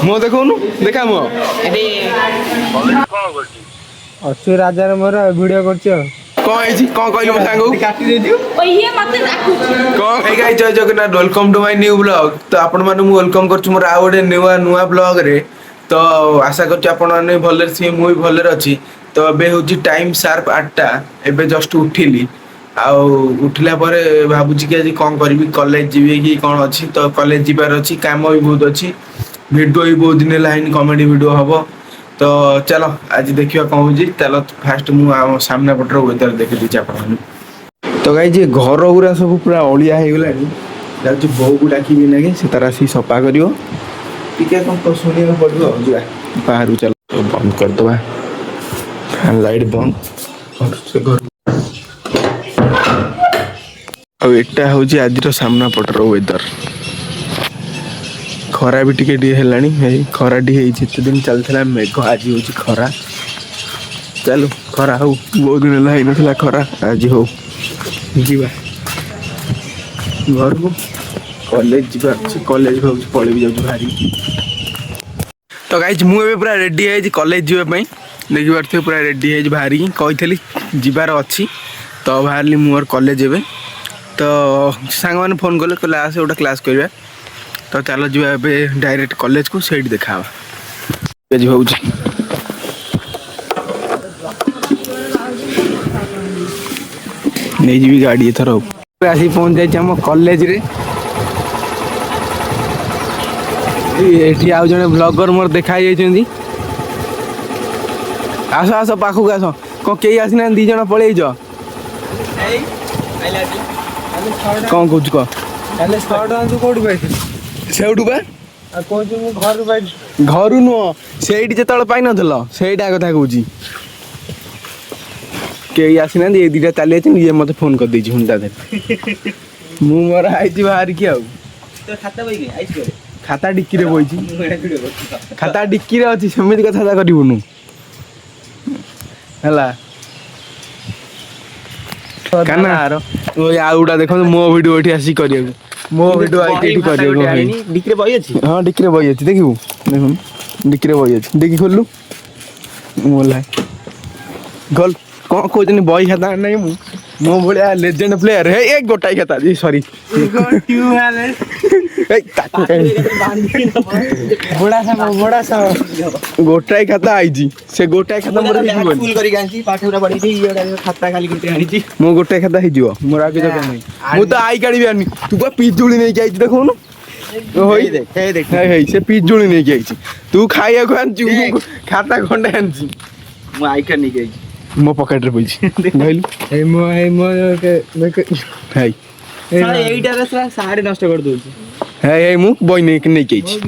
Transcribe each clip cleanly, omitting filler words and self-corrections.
मो देखौनु देखा मो अच्छे राजा रे मोर वीडियो करछो कौन है कौन कहलु मो सांगू काटी दे दियो ओइहे मते डाकुची कौन हे गाइस जय Jagannath welcome to my new blog. तो आपण माने मु वेलकम करछु मोर आ गोटे नुआ ब्लॉग रे। तो आशा करछु आपण माने भले छी मु भी भले अछि। तो एबे होची टाइम शार्प 8टा एबे जस्ट उठिली आउ उठिला परे भाबुची कि आज कोन करबी कॉलेज जीवे कि कोन अछि। तो कॉलेज जीवार अछि काम भी बहुत अछि वीडियो भी बहुत दिन लाइन कॉमेडी वीडियो हबो। तो चलो आज देखियो कोन होजी। चलो फास्ट मु सामने पटर वेदर देखि दिछि आपण। तो गाइस ये घर गुरा सब पूरा ओलिया हे गलानी जाउची बहु को डाकी भी नागे से तारा सी सफा करियो टिके कोन तो सुनियो पड़ियो जा बाहर चलो तो बंद कर दबा फैन लाइट बंद और से घर अब एकटा होची आज रो सामना पटर वेदर खरा भी टिके डी हेलानी हे खरा डी हे जिते दिन चलथला मेघ आज होची खरा। चलो खरा हो बहुत दिन लाई नथला खरा आज हो जीवा घर को कॉलेज जीवा कॉलेज भाव पळे भी जाऊ भारी। तो गाइस मु ए पूरा रेडी है कॉलेज जीवा पई देखि बारथे पूरा रेडी है भारी कहिथली जीवार अछि। तो बाहरली मोर कॉलेज एबे तो सांग माने फोन करले क्लास ओटा क्लास करबा। तो चलो जीवा एबे डायरेक्ट कॉलेज को सेट देखावा पेज होउची नहीं जी गाड़ी एथर आसी पहुंच जाए आम कॉलेज रे। एठी आउ जने ब्लॉगर मोर देखा जाइछंदी आस आस पाखु आस को केई आसिना दी जण पळे जो कौन कुछ को पहले स्टार्ट आंसु कोड बाई सेउटु बा आ कोन मु घर बाई घरु नो सेठी जेतळ पाइ नथलो सेटा कथा कहूची केई आसिना ए दिटा चली आछन ये मते फोन कर देछि हुंडा दे मु मोर आइछि बाहर की आउ तो खाता बाई के आइछ करे खाता डिक्की रे बइछि खाता डिक्की रे अछि समिति कथा करिवनु हला काना ओ आउडा देखो मो वीडियो एठी आसी करियो मो वीडियो आइ एठी करियो डिक्की रे बई अछि हां डिक्की रे बई अछि देखिबु देखुन डिक्की रे बई अछि डिक्की खोललु मोला गल कौन कहते बई खाता नहीं मो भाया लेजेंड प्लेयर है एक गोटाई खाता जी सॉरी बड़ा सा गोटाई खाता आईजी से गोटाई खाता मोर फुल करी गांची पाठुरा पड़ी थी ये खाता खाली किते आनी मो गोटाई खाता ही जिवो मोर आगे तो नहीं मु तो आई काढी बियानी तू को पिजुली नहीं जाई देखोनु होई देख हे देख हे से पिजुली नहीं जाई तू खाइया को आनचू खाता खंडे आनची मु आई का नहीं गई मो पॉकेट रे पइछि गइल ए मो के हाय सारे एइटा रे सारे नष्ट कर दोछि हे मु बई नहीं केछि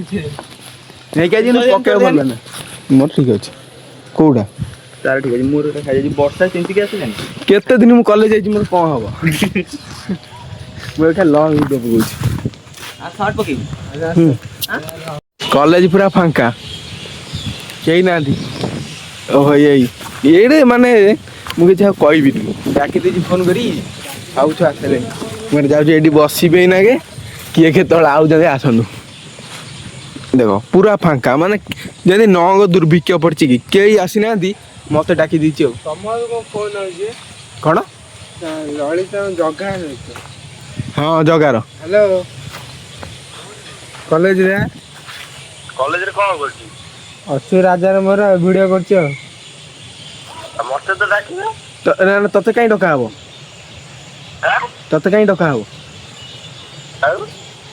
नहीं केछि न पके बोल ना मोर ठीक अछि कोडा तार ठीक अछि मोर रे खाइ वर्षा सेंति के आसी केते दिन मु कॉलेज जाइछि मोर कोन हबो मोर का लॉन्ग वीडियो पकोछि आ शॉर्ट पके कॉलेज पूरा फांका केही नांदी ओहो ये माने मुझे जहाँ कहबी डाकी दीजिए फोन करी आउ छु आसले मैं जाऊँ ये बसबे ना के किए के तले आउ जदे आसनु देखो पूरा फांका माने जदि नंग दुर्भिक्ष पड़ची कि केही आसी ना मते डाकी दीची हो समर को फोन होजे कोन ललित जगा हां जगार हेलो कॉलेज रे कोन करछि अच्छे राजा रे मोर वीडियो करछो मते तो डाकियो तो ना तते काई डका हबो हां तते काई डका हबो हां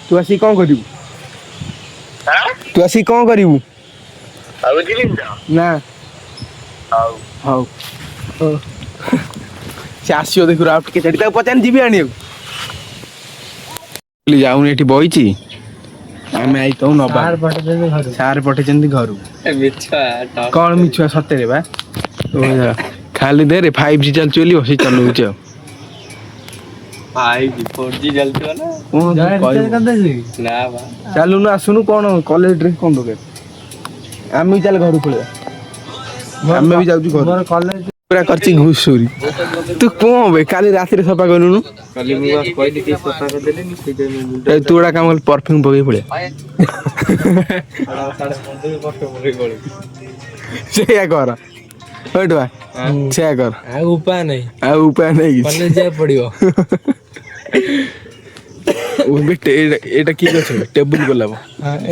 तू आसी कोन करिवु हां तू आसी कोन करिवु आउ दिलिन जा ना हाउ हाउ से आसियो देखु आउट के चढ़ी ता पचान जीबी आनियो ले जाउन एठी बइची आमे आई तो नबा सार पठे जंदी घरु मिछा कोन मिछुआ सते रे बा ओ खाली दे रे 5G चल चली ओसी चलउ छ 5G 4G चलतो ना कोन ना बा चालू ना सुनु कोन कॉलेज ड्रेस कोन दोगे आमी चल घरु पळे आमे भी जाउ छी घर मोर कॉलेज पूरा करची घुसुरी तू कौन बे काली रात रे सफा करूनु କାଲି ମୁଁ କହିଲି ଟିକେ ସଫା କରିଦେଲେନି ସେଇଟା ମୁଁ तू एडा काम परफ्यूम पके पड़े सेया कर ओटवा सेया कर ଆଉ ଉପାୟ ନାହିଁ आ उपाय नहीं କଲେଜ ଯିବାକୁ ପଡିବ ओ बेटे एटा की गछ टेबुल गोलाब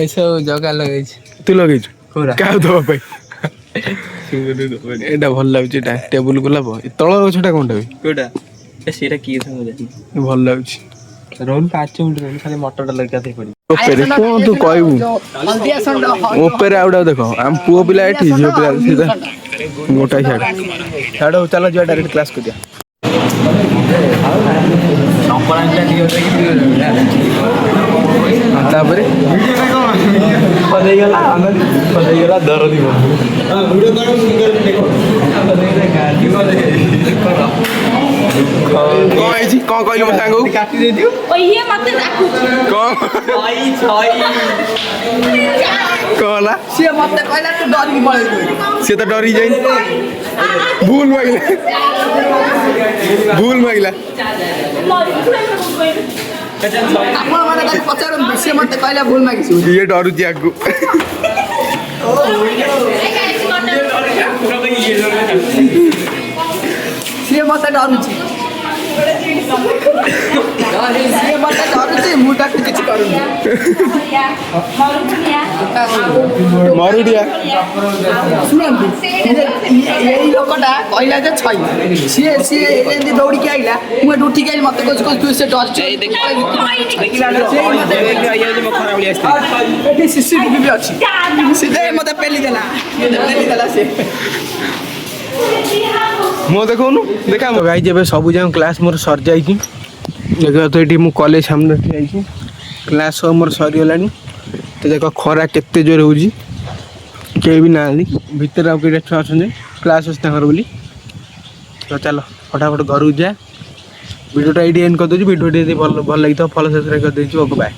ଏସବୁ ଜଗା ଲଗେଇଛି तू लगेଛୁ କୋଉଟା? का दबा पाई एटा भल लागुଛି एटा टेबुल गोलाब तळ गछटा कोनटा बे କୋଉଟା ସେଇଟା କିଏ ମୁଁ ଜାଣିନି भल लागुଛି ରୋହନ 5 ମିନିଟ ରହିଲି ଖାଲି ମଟରଟା ଲଗାତେ ପଡିବ ओपेरे कोन तू कहबू ओपेरे आउडा देखो हम पुओ पिला एठी झियो पिला सीधा मोटा छाड़ छाड़ो चलो जो डायरेक्ट क्लास को दिया तापरे ପଦେଇଗଲା ଦର দিব कौन आइछि कौन कहली मो सांगो କାଟି ଦେଇଦିଅ ଇଏ ମତେ ଡାକୁଛି कौन कहला ସିଏ ମତେ କହିଲା ତୁ ଡରିକି ପଳେଇବୁ से तो डरी जाई भूल मांगला ଆପଣ ମାନେ ତାକୁ ପଚାରନ୍ତୁ ସିଏ ମତେ କହିଲା ଭୁଲ ମାଗିଛୁ ये डरुची आगु ସିଏ ମତେ ଡରୁଛି ସିଏ ମତେ ଡରୁଛି ମୁଁ ତାକୁ କିଛି କରୁନି मरुडिया ଶୁଣନ୍ତୁ ଏଇ ଲୋକଟା କହିଲା ଯେ ଛଇ ସିଏ ସିଏ ଏମିତି ଦୌଡ଼ିକି ଆଇଲା ମୁଁ ଏଠୁ ଉଠିକି ଆଇଲି ମତେ କହୁଛି ତୁ ସେ ଡରୁଛି ଏଠି ସିସିଟିଭି ବି ଅଛି ସିଏ ମତେ ପେଲି ଦେଲା ସେ मो देखौनु देखा गाई जेबे सब जाऊ क्लास मोर सर जाई छी देखा तो एठी मु कॉलेज सामने जाई छी क्लास सब मोर सरी गलानी तो देखो खरा केते जोर होउजी के भी ना आली भीतर आ के छुआ छने क्लास होस ताकर बोली तो चलो फटाफट घर जा वीडियो टा एडी एंड कर दो वीडियो टी भल भल लगी तो फॉलो सब्सक्राइब कर देछि ओके बाय।